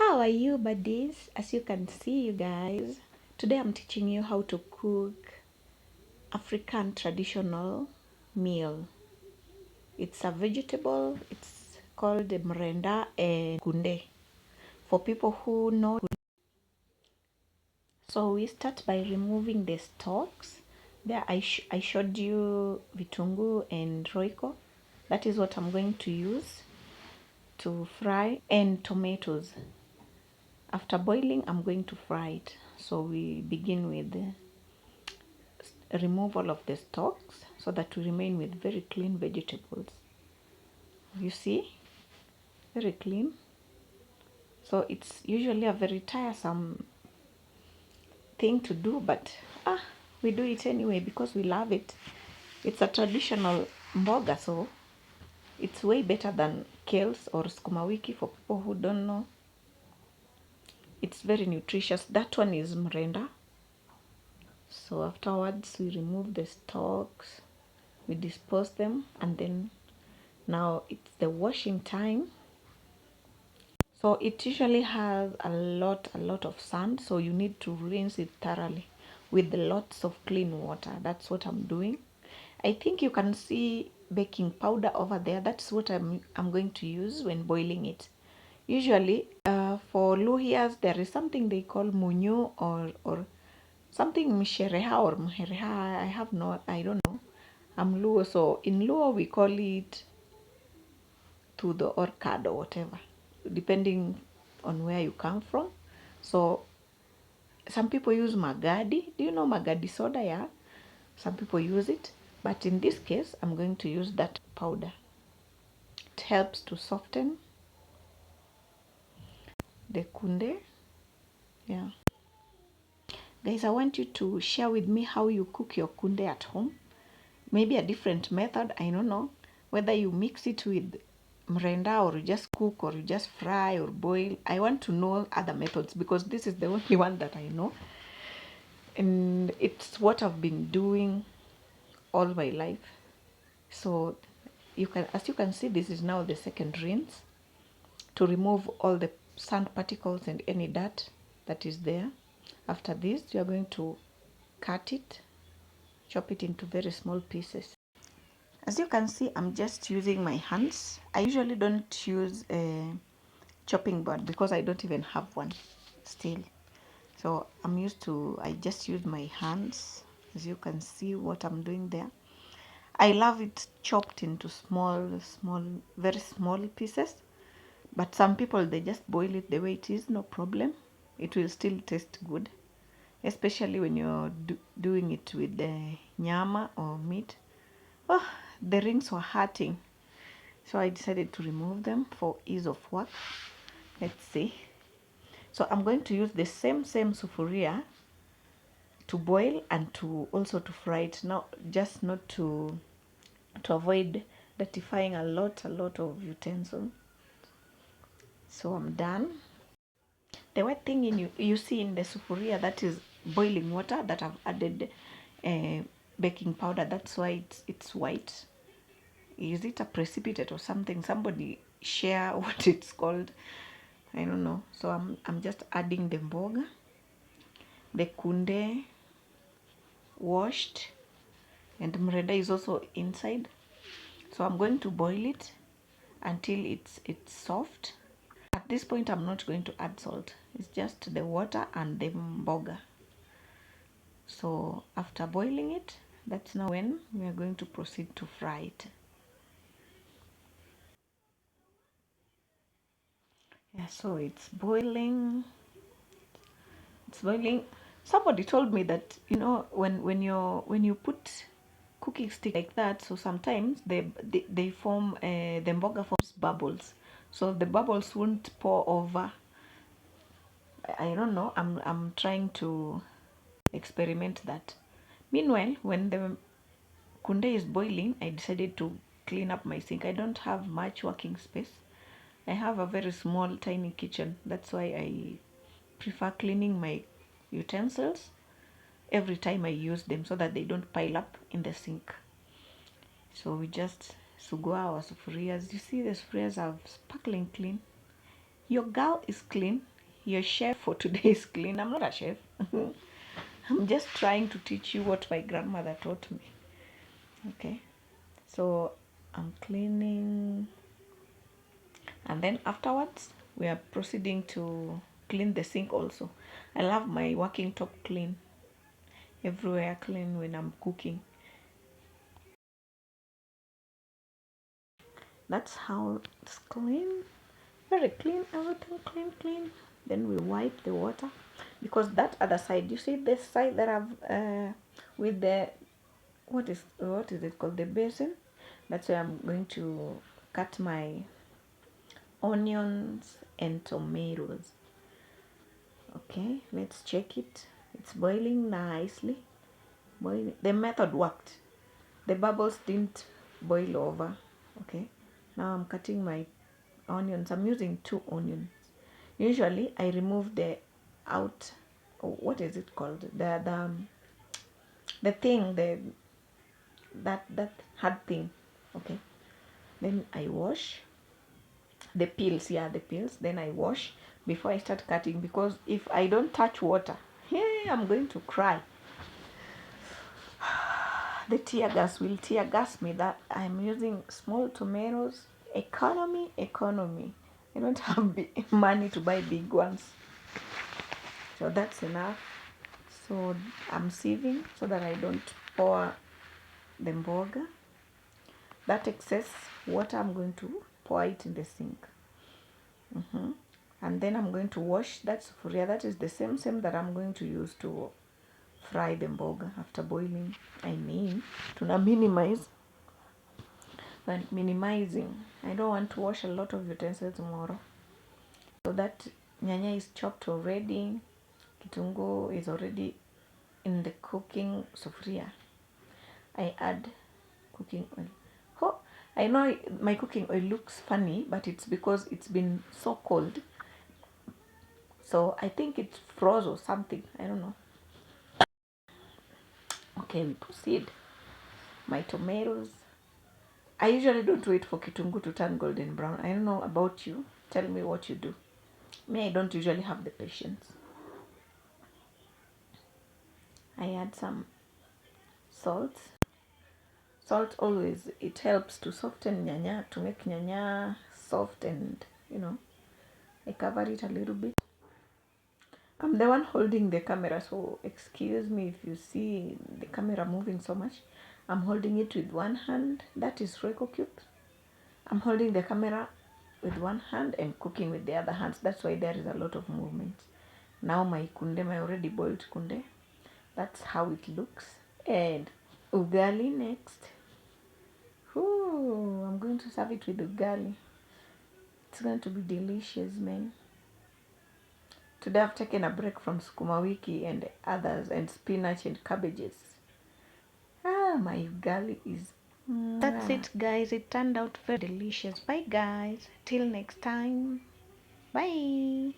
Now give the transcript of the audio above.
How are you, buddies? As you can see, you guys, today I'm teaching you how to cook African traditional meal. It's a vegetable. It's called Mrenda and Kunde. For people who know, so we start by removing the stalks. There I showed you vitungu and roiko. That is what I'm going to use to fry, and tomatoes. After boiling, I'm going to fry it. So we begin with remove all of the stalks so that we remain with very clean vegetables. You see, very clean. So it's usually a very tiresome thing to do, but we do it anyway because we love it. It's a traditional mboga, so it's way better than kales or sukuma wiki for people who don't know. It's very nutritious. That one is mrenda. So afterwards we remove the stalks, we dispose them, and then now it's the washing time. So it usually has a lot of sand, so you need to rinse it thoroughly with lots of clean water. That's what I'm doing. I think you can see baking powder over there. That's what I'm going to use when boiling it. Usually for Luhyas there is something they call munyu or something mshereha or mhereha. I don't know. I'm Luo, so in Luo we call it tudo or card or whatever, depending on where you come from. So some people use magadi. Do you know magadi soda? Yeah, some people use it, but in this case I'm going to use that powder. It helps to soften the kunde. Yeah, guys, I want you to share with me how you cook your kunde at home. Maybe a different method, I don't know, whether you mix it with mrenda or you just cook or you just fry or boil. I want to know other methods because this is the only one that I know, and it's what I've been doing all my life. So as you can see, this is now the second rinse to remove all the sand particles and any dirt that is there. After this, you are going to cut it, chop it into very small pieces. As you can see, I'm just using my hands. I usually don't use a chopping board because I don't even have one still. So I just use my hands. As you can see what I'm doing there. I love it chopped into very small pieces. But some people, they just boil it the way it is, no problem. It will still taste good, especially when you're doing it with the nyama or meat. Oh, the rings were hurting. So I decided to remove them for ease of work. Let's see. So I'm going to use the same sufuria to boil and to also to fry it. Now, just not to avoid dirtifying a lot of utensil. So I'm done. The white thing you see in the sufuria, that is boiling water that I've added baking powder. That's why it's white. Is it a precipitate or something? Somebody share what it's called. I don't know. So I'm just adding the mboga, the kunde washed, and mrenda is also inside. So I'm going to boil it until it's soft. At this point I'm not going to add salt. It's just the water and the mboga. So after boiling it, that's now when we are going to proceed to fry it. Yeah, so it's boiling. It's boiling. Somebody told me that when you put cooking stick like that, so sometimes they form the mboga forms bubbles, so the bubbles won't pour over. I don't know. I'm trying to experiment that. Meanwhile, when the kunde is boiling, I decided to clean up my sink. I don't have much working space. I have a very small, tiny kitchen. That's why I prefer cleaning my utensils every time I use them so that they don't pile up in the sink. So we just sugua our sufurias. You see the sufurias are sparkling clean. Your girl is clean. Your chef for today is clean. I'm not a chef. I'm just trying to teach you what my grandmother taught me. Okay. So I'm cleaning. And then afterwards, we are proceeding to clean the sink also. I love my working top clean. Everywhere clean when I'm cooking. That's how it's clean. Very clean, everything clean. Then we wipe the water because that other side, you see this side that I've with the what is it called, the basin? That's where I'm going to cut my onions and tomatoes. Okay, let's check it. It's boiling nicely. Boiling. The method worked. The bubbles didn't boil over. Okay, now I'm cutting my onions. I'm using 2 onions. Usually I remove the out, what is it called, the thing, that hard thing. Okay, then I wash the peels. Yeah, the peels. Then I wash before I start cutting, because if I don't touch water, hey, I'm going to cry. The tear gas will tear gas me that I'm using small tomatoes. Economy. I don't have money to buy big ones. So that's enough. So I'm sieving so that I don't pour the mboga. That excess water, I'm going to pour it in the sink. And then I'm going to wash that sufuria. That is the same that I'm going to use to fry the mboga after boiling. I mean, to minimize. But minimizing, I don't want to wash a lot of utensils tomorrow. So that nyanya is chopped already. Kitunguu is already in the cooking sufuria. I add cooking oil. Oh, I know my cooking oil looks funny, but it's because it's been so cold. So I think it's froze or something. I don't know. Okay, we proceed. My tomatoes. I usually don't wait for kitunguu to turn golden brown. I don't know about you. Tell me what you do. Me, I don't usually have the patience. I add some salt. Salt always, it helps to soften nyanya, to make nyanya soft, and I cover it a little bit. I'm the one holding the camera, so excuse me if you see the camera moving so much. I'm holding it with one hand. That is Royco Cube. I'm holding the camera with one hand and cooking with the other hand. That's why there is a lot of movement. Now my kunde, my already boiled kunde. That's how it looks. And ugali next. Ooh, I'm going to serve it with ugali. It's going to be delicious, man. Today I've taken a break from sukuma wiki and others and spinach and cabbages. My ugali is... That's it, guys. It turned out very delicious. Bye, guys. Till next time. Bye.